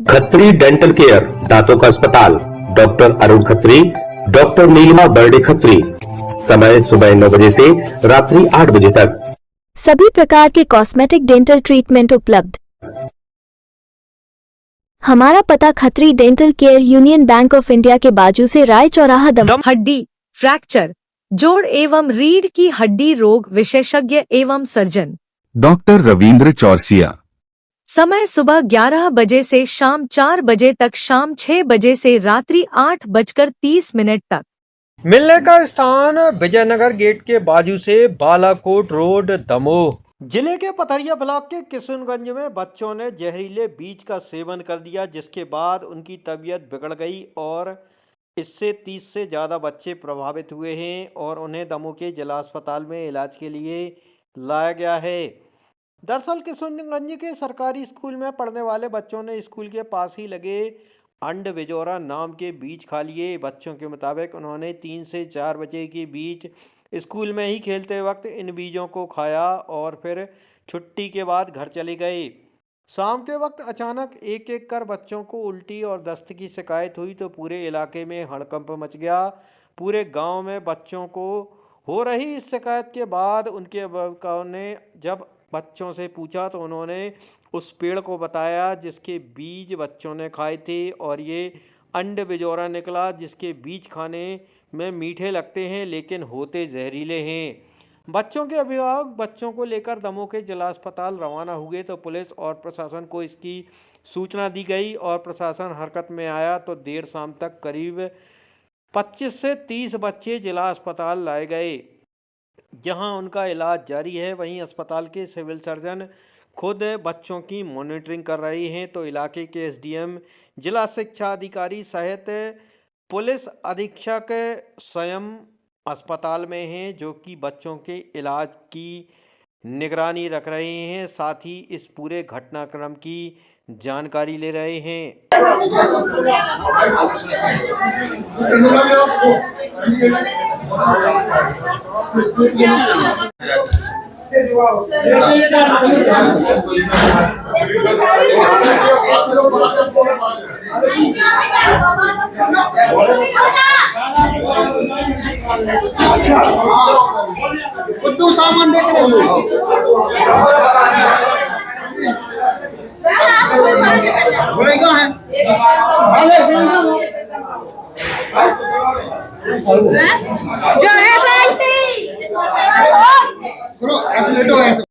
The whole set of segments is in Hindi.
खत्री डेंटल केयर, दांतों का अस्पताल, डॉक्टर अरुण खत्री, डॉक्टर नीलिमा बर्डे खत्री। समय सुबह 9 बजे से रात्रि 8 बजे तक। सभी प्रकार के कॉस्मेटिक डेंटल ट्रीटमेंट उपलब्ध। हमारा पता Khatri dental care, union bank of India के बाजू से राय चौराहा, दम। हड्डी, फ्रैक्चर, जोड़ एवं रीढ़ की हड्डी रोग विशेषज्ञ एवं सर्जन डॉक्टर रविंद्र चौरसिया। समय सुबह 11 बजे से शाम 4 बजे तक, शाम 6 बजे से रात्रि 8:30 तक। मिलने का स्थान विजयनगर गेट के बाजू से बालाकोट रोड, दमोह। जिले के पथरिया ब्लॉक के किशनगंज में बच्चों ने जहरीले बीज का सेवन कर दिया, जिसके बाद उनकी तबीयत बिगड़ गई और इससे 30 से ज़्यादा बच्चे प्रभावित हुए हैं और उन्हें दमोह के जिला अस्पताल में इलाज के लिए लाया गया है। दरअसल किशनगंज के सरकारी स्कूल में पढ़ने वाले बच्चों ने स्कूल के पास ही लगे अंड बिजोरा नाम के बीज खा लिए। बच्चों के मुताबिक उन्होंने 3 से 4 बजे के बीच स्कूल में ही खेलते वक्त इन बीजों को खाया और फिर छुट्टी के बाद घर चले गए। शाम के वक्त अचानक एक एक कर बच्चों को उल्टी और दस्त की शिकायत हुई तो पूरे इलाके में हड़कंप मच गया। पूरे गांव में बच्चों को हो रही इस शिकायत के बाद उनके अभिभावकों ने जब बच्चों से पूछा तो उन्होंने उस पेड़ को बताया जिसके बीज बच्चों ने खाए थे और ये अंड बिजोरा निकला, जिसके बीज खाने में मीठे लगते हैं लेकिन होते जहरीले हैं। बच्चों के अभिभावक बच्चों को लेकर दमोह के जिला अस्पताल रवाना हुए तो पुलिस और प्रशासन को इसकी सूचना दी गई और प्रशासन हरकत में आया तो देर शाम तक करीब 25 से 30 बच्चे जिला अस्पताल लाए गए, जहां उनका इलाज जारी है। वहीं अस्पताल के सिविल सर्जन खुद बच्चों की मॉनिटरिंग कर रहे हैं तो इलाके के एसडीएम, जिला शिक्षा अधिकारी सहित पुलिस अधीक्षक स्वयं अस्पताल में हैं, जो कि बच्चों के इलाज की निगरानी रख रहे हैं, साथ ही इस पूरे घटनाक्रम की जानकारी ले रहे हैं। बुद्धू सामान देख रहे हो जो है ऐसे लेटो, ऐसे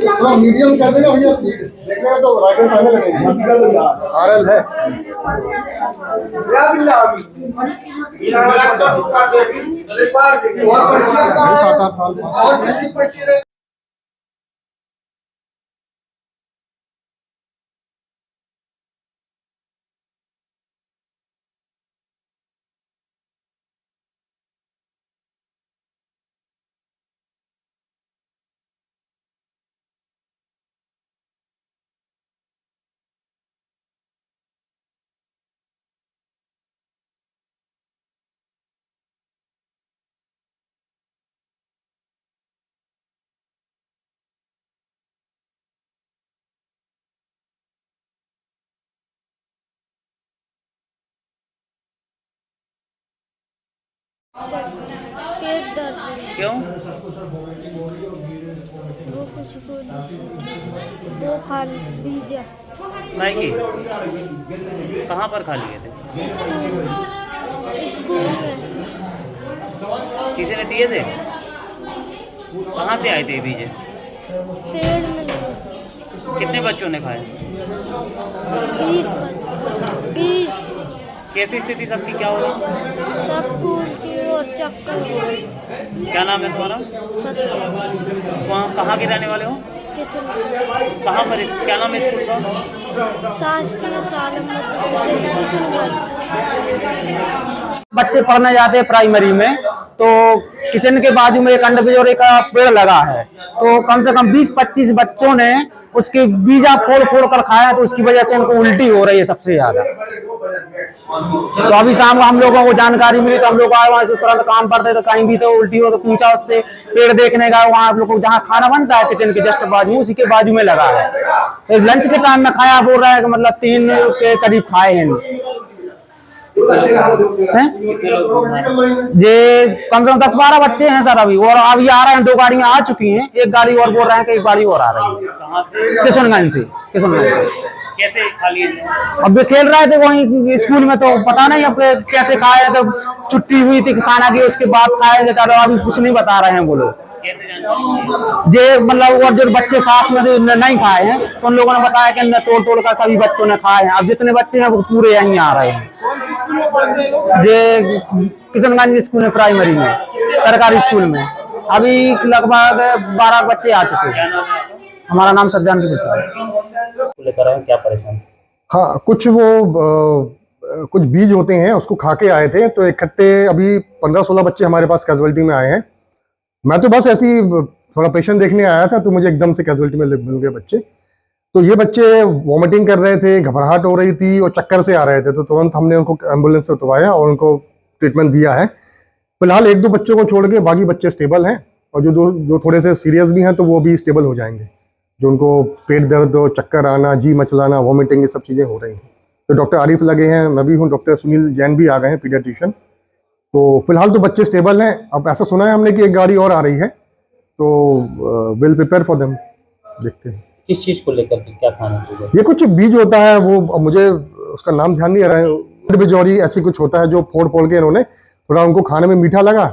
थोड़ा मीडियम कर देना भैया, स्पीड देखने तो राइडर सामने लगेंगे। आरएल है और पेट दर्द क्यों? वो कुछ वो खा बीज मैगी कहाँ पर खा लिए थे? स्कूल में। किसी ने दिए थे? कहाँ से आए थे बीज? पेड़ में लगे। कितने बच्चों ने खाए? 20। कैसी स्थिति सबकी क्या हो रही? सब फूलती और चक्कर। क्या नाम है तुम्हारा? सत्य। कहाँ के रहने वाले हो? कहाँ पर? क्या नाम है स्कूल का? शासकीय सालम किशनगंज। बच्चे पढ़ने जाते हैं प्राइमरी में, तो किचन के बाजू में एक अंड बिजोरे का पेड़ लगा है, तो कम से कम 20-25 बच्चों ने उसके बीजा फोड़ फोड़ कर खाया, तो उसकी वजह से इनको उल्टी हो रही है सबसे ज्यादा। तो अभी शाम को हम लोगों को जानकारी मिली तो हम लोग आए वहां से तुरंत काम करते, तो कहीं भी तो उल्टी हो तो पूछा उससे, पेड़ देखने का वहां आप लोग को जहाँ खाना बनता है किचन के जस्ट बाजू, उसी के बाजू में लगा है। तो लंच के टाइम में खाया, बोल रहा है कि मतलब 3 के करीब खाए हैं ये। कम से कम 10-12 बच्चे हैं सर अभी, और अभी आ रहे हैं, 2 गाड़ियां आ चुकी हैं, एक गाड़ी और बोल रहे हैं कि एक गाड़ी और आ रही है किशनगंज से। कैसे खा लिए? अब वे खेल रहे थे वहीं स्कूल में, तो पता नहीं अब कैसे खाए, तो छुट्टी हुई थी खाना की, उसके बाद खाए, तो अभी कुछ नहीं बता रहे हैं वो लोग। ये मतलब और जो बच्चे साथ में नहीं खाए हैं तो उन लोगों ने बताया कि तोड़ तोड़ कर सभी बच्चों ने खाए हैं। अब जितने बच्चे हैं वो पूरे यहीं आ रहे हैं। ये किशनगंज स्कूल में, प्राइमरी में, सरकारी स्कूल में अभी लगभग 12 बच्चे आ चुके हैं। हमारा नाम सज्जान की प्रसाद। लेकर क्या परेशान? हाँ, कुछ कुछ बीज होते हैं उसको खा के आए थे, तो इकट्ठे अभी 15-16 बच्चे हमारे पास कैजुअलिटी में आए हैं। मैं तो बस ऐसी थोड़ा पेशेंट देखने आया था, तो मुझे एकदम से कैजुअलिटी में मिल गए बच्चे। तो ये बच्चे वॉमिटिंग कर रहे थे, घबराहट हो रही थी और चक्कर से आ रहे थे, तो तुरंत हमने उनको एम्बुलेंस से उतरवाया और उनको ट्रीटमेंट दिया है। फिलहाल 1-2 बच्चों को छोड़ के बाकी बच्चे स्टेबल हैं, और जो थोड़े से सीरियस भी हैं तो वो भी स्टेबल हो जाएंगे। जो उनको पेट दर्द और चक्कर आना, जी मचलाना, वॉमिटिंग, ये सब चीज़ें हो रही थी। तो डॉक्टर आरिफ लगे हैं, मैं भी हूँ, डॉक्टर सुनील जैन भी आ गए हैं, पीडियाट्रिशियन। तो फिलहाल तो बच्चे स्टेबल हैं। अब ऐसा सुना है हमने कि एक गाड़ी और आ रही है, तो विल प्रिपेयर फॉर देम। देखते हैं किस चीज को लेकर के, क्या खाना चाहिए? ये कुछ बीज होता है, वो मुझे उसका नाम ध्यान नहीं आ रहा है, बिजौरी ऐसी कुछ होता है, जो फोड़ के इन्होंने थोड़ा, उनको खाने में मीठा लगा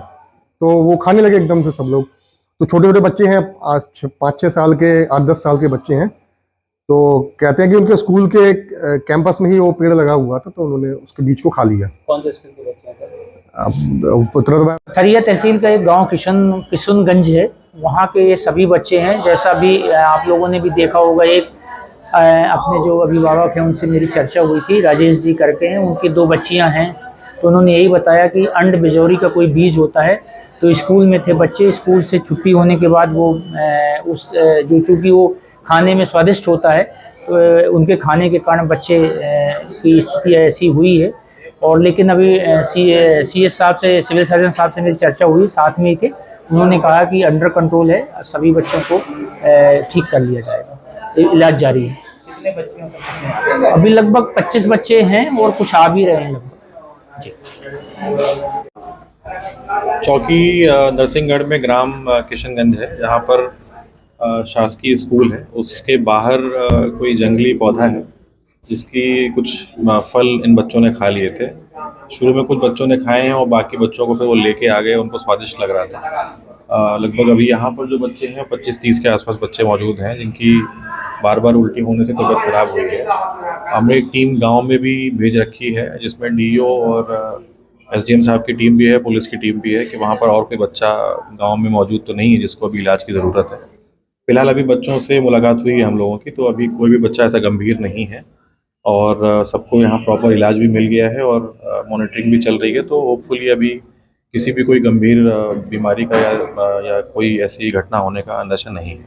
तो वो खाने लगे एकदम से सब लोग। तो छोटे छोटे बच्चे हैं, 5-6 साल के, 8-10 साल के बच्चे हैं। तो कहते हैं कि उनके स्कूल के कैंपस में ही वो पेड़ लगा हुआ था, तो उन्होंने उसके बीज को खा लिया। कौन से स्कूल के बच्चे हैं? खरिया तहसील का एक गांव किशनगंज है, वहाँ के ये सभी बच्चे हैं। जैसा भी आप लोगों ने भी देखा होगा, एक अपने जो अभिभावक हैं उनसे मेरी चर्चा हुई थी, राजेश जी करके हैं, उनकी 2 बच्चियां हैं। तो उन्होंने यही बताया कि अंड बिजौरी का कोई बीज होता है। तो स्कूल में थे बच्चे, स्कूल से छुट्टी होने के बाद वो चूँकि वो खाने में स्वादिष्ट होता है, तो उनके खाने के कारण बच्चे की स्थिति ऐसी हुई है। और लेकिन अभी CS साहब से, सिविल सर्जन साहब से मेरी चर्चा हुई, साथ में ही थे, उन्होंने कहा कि अंडर कंट्रोल है, सभी बच्चों को ठीक कर लिया जाएगा, इलाज जारी है। कितने बच्चे? अभी लगभग 25 बच्चे हैं और कुछ आ भी रहे हैं लगभग जी। चौकी नरसिंहगढ़ में ग्राम किशनगंज है, जहाँ पर शासकीय स्कूल है। उसके बाहर कोई जंगली पौधा है जिसकी कुछ फल इन बच्चों ने खा लिए थे। शुरू में कुछ बच्चों ने खाए हैं और बाकी बच्चों को फिर वो लेके आ गए, उनको स्वादिष्ट लग रहा था। लगभग अभी यहाँ पर जो बच्चे हैं 25-30 के आसपास बच्चे मौजूद हैं, जिनकी बार बार उल्टी होने से तबीयत खराब हुई है। हमने एक टीम गांव में भी भेज रखी है, जिसमें DO और SDM साहब की टीम भी है, पुलिस की टीम भी है, कि वहाँ पर और कोई बच्चा गांव में मौजूद तो नहीं है जिसको अभी इलाज की ज़रूरत है। फिलहाल अभी बच्चों से मुलाकात हुई है हम लोगों की, तो अभी कोई भी बच्चा ऐसा गंभीर नहीं है और सबको यहाँ प्रॉपर इलाज भी मिल गया है और मॉनिटरिंग भी चल रही है। तो होपफुली अभी किसी भी कोई गंभीर बीमारी का या कोई ऐसी घटना होने का अंदेशा नहीं है।